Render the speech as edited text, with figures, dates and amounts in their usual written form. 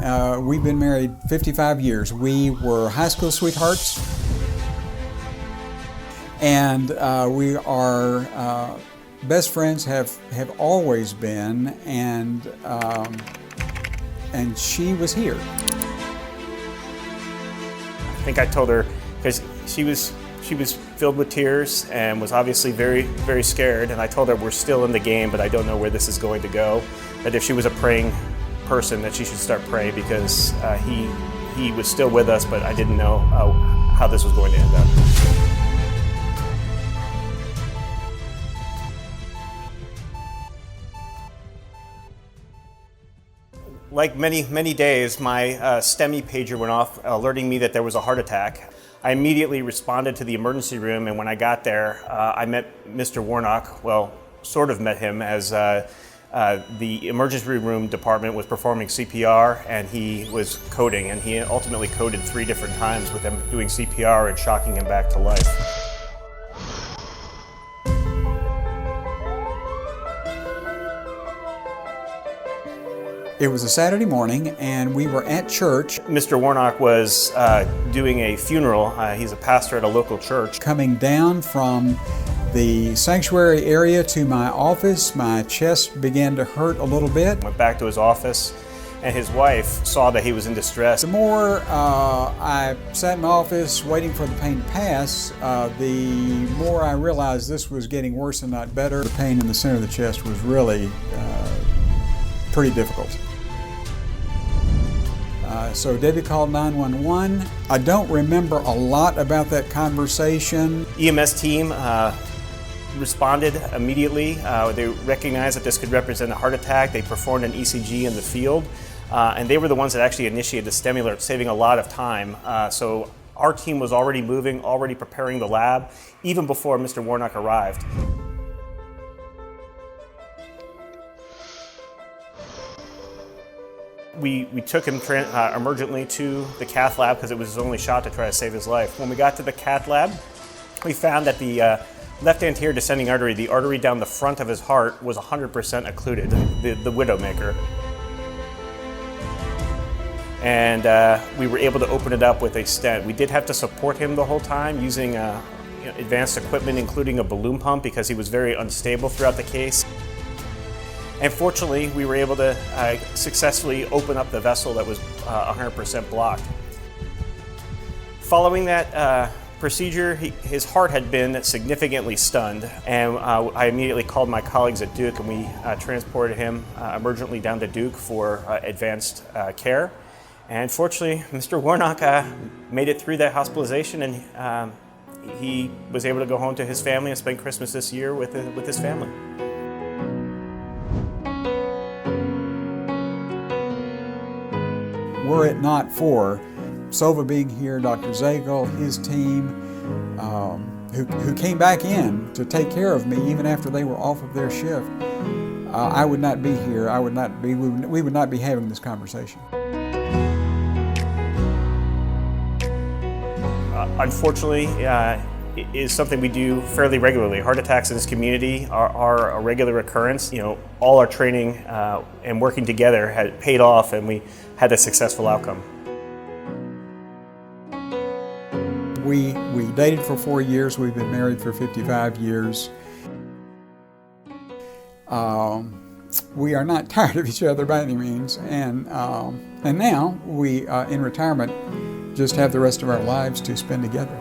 We've been married 55 years. We were high school sweethearts, and we are best friends, have always been, and she was here. I think I told her, because she was filled with tears and was obviously very, very scared, and I told her we're still in the game, but I don't know where this is going to go. That if she was a praying person, that she should start praying, because he was still with us, but I didn't know how this was going to end up. Like many days, my STEMI pager went off, alerting me that there was a heart attack. I immediately responded to the emergency room, and when I got there, I met Mr. Warnock. Well, sort of met him, as the emergency room department was performing CPR, and he was coding, and he ultimately coded 3 different times with them doing CPR and shocking him back to life. It was a Saturday morning, and we were at church. Mr. Warnock was doing a funeral. He's a pastor at a local church. Coming down from the sanctuary area to my office, my chest began to hurt a little bit. Went back to his office, and his wife saw that he was in distress. The more I sat in my office waiting for the pain to pass, the more I realized this was getting worse and not better. The pain in the center of the chest was really pretty difficult. So Debbie called 911. I don't remember a lot about that conversation. EMS team responded immediately. They recognized that this could represent a heart attack. They performed an ECG in the field, and they were the ones that actually initiated the STEMI alert, saving a lot of time. So our team was already moving, already preparing the lab, even before Mr. Warnock arrived. We took him emergently to the cath lab, because it was his only shot to try to save his life. When we got to the cath lab, we found that the left anterior descending artery, the artery down the front of his heart, was 100% occluded, the widowmaker. And we were able to open it up with a stent. We did have to support him the whole time using advanced equipment, including a balloon pump, because he was very unstable throughout the case. And fortunately, we were able to successfully open up the vessel that was 100% blocked. Following that procedure, his heart had been significantly stunned, and I immediately called my colleagues at Duke, and we transported him emergently down to Duke for advanced care. And fortunately, Mr. Warnock made it through that hospitalization, and he was able to go home to his family and spend Christmas this year with his family. Were it not for Sovah being here, Dr. Zagol, his team, who came back in to take care of me even after they were off of their shift, I would not be here. We would not be having this conversation. Unfortunately, it is something we do fairly regularly. Heart attacks in this community are a regular occurrence. All our training and working together had paid off, and we had a successful outcome. We dated for 4 years. We've been married for 55 years. We are not tired of each other by any means, and now we, in retirement, just have the rest of our lives to spend together.